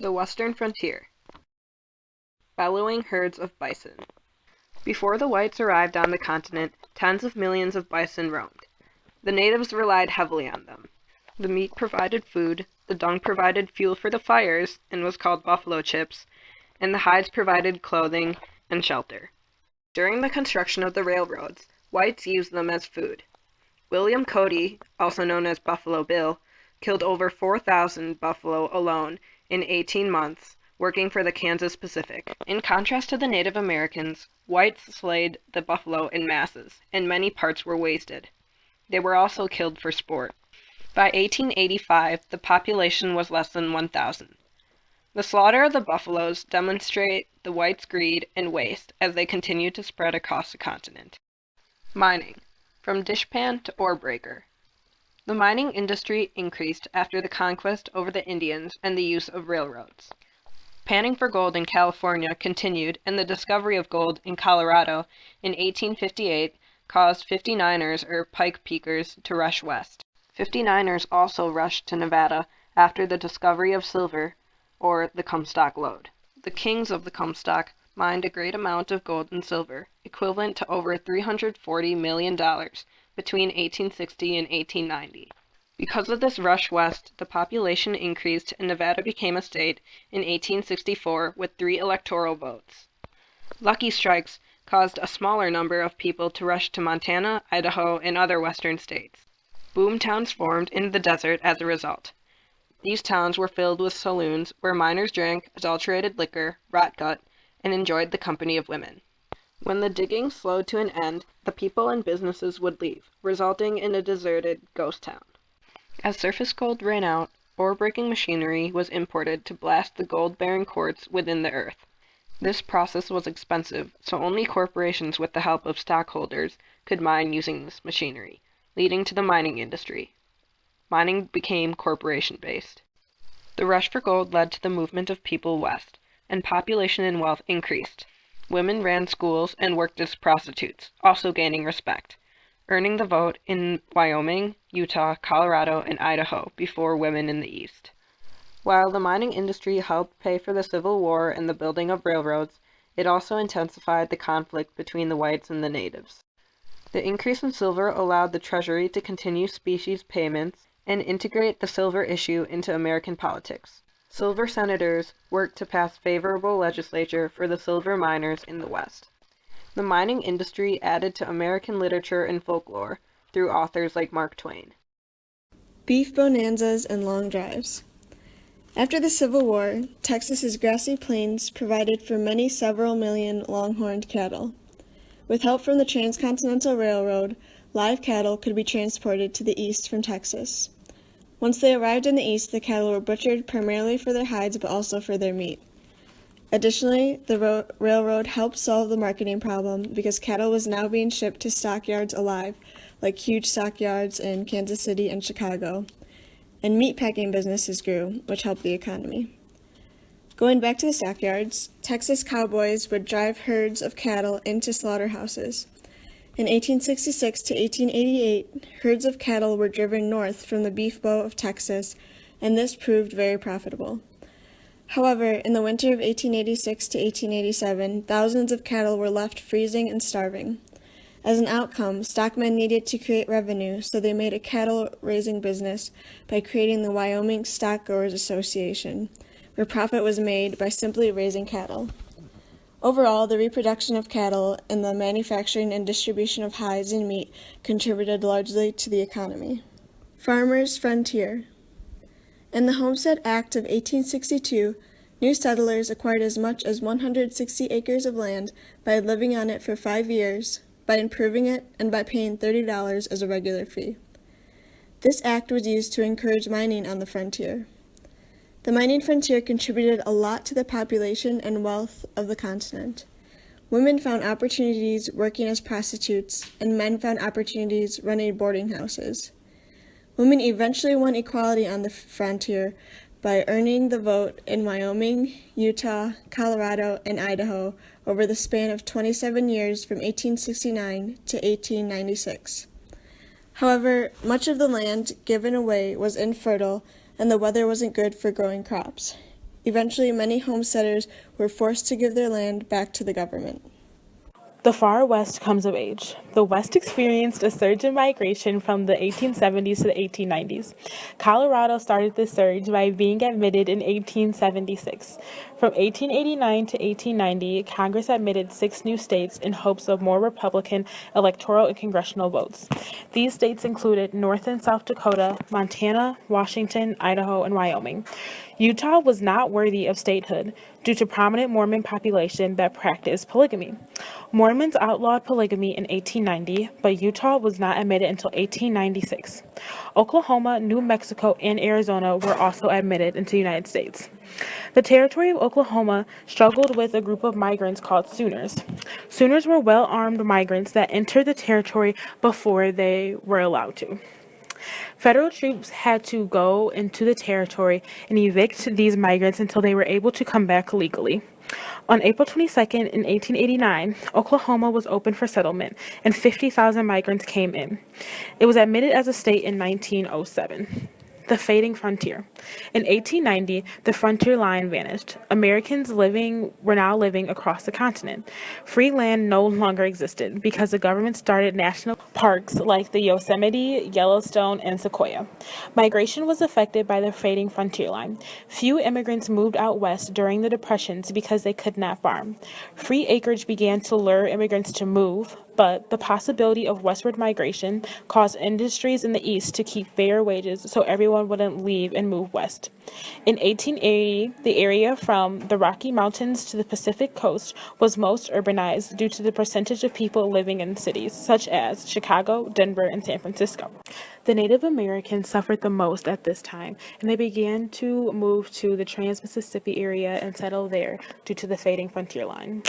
The Western Frontier. Bellowing herds of bison. Before the whites arrived on the continent, tens of millions of bison roamed. The natives relied heavily on them. The meat provided food, the dung provided fuel for the fires and was called buffalo chips, and the hides provided clothing and shelter. During the construction of the railroads, whites used them as food. William Cody, also known as Buffalo Bill, killed over 4,000 buffalo alone in 18 months, working for the Kansas Pacific. In contrast to the Native Americans, whites slayed the buffalo in masses, and many parts were wasted. They were also killed for sport. By 1885, the population was less than 1,000. The slaughter of the buffaloes demonstrate the whites' greed and waste as they continue to spread across the continent. Mining, from dishpan to ore breaker. The mining industry increased after the conquest over the Indians and the use of railroads. Panning for gold in California continued, and the discovery of gold in Colorado in 1858 caused 59ers or pike peakers to rush west. 59ers also rushed to Nevada after the discovery of silver, or the Comstock lode. The kings of the Comstock mined a great amount of gold and silver, equivalent to over $340 million between 1860 and 1890. Because of this rush west, the population increased and Nevada became a state in 1864 with 3 electoral votes. Lucky strikes caused a smaller number of people to rush to Montana, Idaho, and other western states. Boom towns formed in the desert as a result. These towns were filled with saloons where miners drank adulterated liquor, rot gut, and enjoyed the company of women. When the digging slowed to an end, the people and businesses would leave, resulting in a deserted ghost town. As surface gold ran out, ore-breaking machinery was imported to blast the gold-bearing quartz within the earth. This process was expensive, so only corporations with the help of stockholders could mine using this machinery, leading to the mining industry. Mining became corporation-based. The rush for gold led to the movement of people west, and population and wealth increased. Women ran schools and worked as prostitutes, also gaining respect, earning the vote in Wyoming, Utah, Colorado, and Idaho before women in the East. While the mining industry helped pay for the Civil War and the building of railroads, it also intensified the conflict between the whites and the natives. The increase in silver allowed the Treasury to continue species payments and integrate the silver issue into American politics. Silver senators worked to pass favorable legislation for the silver miners in the West. The mining industry added to American literature and folklore through authors like Mark Twain. Beef bonanzas and long drives. After the Civil War, Texas's grassy plains provided for many several million longhorned cattle. With help from the Transcontinental Railroad, live cattle could be transported to the east from Texas. Once they arrived in the east, the cattle were butchered primarily for their hides but also for their meat. Additionally, the railroad helped solve the marketing problem because cattle was now being shipped to stockyards alive, like huge stockyards in Kansas City and Chicago. And meatpacking businesses grew, which helped the economy. Going back to the stockyards, Texas cowboys would drive herds of cattle into slaughterhouses. In 1866 to 1888, herds of cattle were driven north from the Beef Bow of Texas, and this proved very profitable. However, in the winter of 1886 to 1887, thousands of cattle were left freezing and starving. As an outcome, stockmen needed to create revenue, so they made a cattle-raising business by creating the Wyoming Stock Growers Association, where profit was made by simply raising cattle. Overall, the reproduction of cattle and the manufacturing and distribution of hides and meat contributed largely to the economy. Farmers' Frontier. In the Homestead Act of 1862, new settlers acquired as much as 160 acres of land by living on it for 5 years, by improving it, and by paying $30 as a regular fee. This act was used to encourage mining on the frontier. The mining frontier contributed a lot to the population and wealth of the continent. Women found opportunities working as prostitutes, and men found opportunities running boarding houses. Women eventually won equality on the frontier by earning the vote in Wyoming, Utah, Colorado, and Idaho over the span of 27 years from 1869 to 1896. However, much of the land given away was infertile and the weather wasn't good for growing crops. Eventually, many homesteaders were forced to give their land back to the government. The far west comes of age. The West experienced a surge in migration from the 1870s to the 1890s. Colorado started this surge by being admitted in 1876. From 1889 to 1890, Congress admitted 6 new states in hopes of more Republican electoral and congressional votes. These states included North and South Dakota, Montana, Washington, Idaho, and Wyoming. Utah was not worthy of statehood due to prominent Mormon population that practiced polygamy. Mormons outlawed polygamy in 1890, but Utah was not admitted until 1896. Oklahoma, New Mexico, and Arizona were also admitted into the United States. The territory of Oklahoma struggled with a group of migrants called Sooners. Sooners were well-armed migrants that entered the territory before they were allowed to. Federal troops had to go into the territory and evict these migrants until they were able to come back legally. On April 22nd in 1889, Oklahoma was open for settlement and 50,000 migrants came in. It was admitted as a state in 1907. The fading frontier. In 1890, the frontier line vanished. Americans were now living across the continent. Free land no longer existed because the government started national parks like the Yosemite, Yellowstone, and Sequoia. Migration was affected by the fading frontier line. Few immigrants moved out west during the Depressions because they could not farm. Free acreage began to lure immigrants to move, but the possibility of westward migration caused industries in the east to keep fair wages so everyone wouldn't leave and move west. In 1880, the area from the Rocky Mountains to the Pacific coast was most urbanized due to the percentage of people living in cities such as Chicago, Denver, and San Francisco. The Native Americans suffered the most at this time, and they began to move to the Trans-Mississippi area and settle there due to the fading frontier line.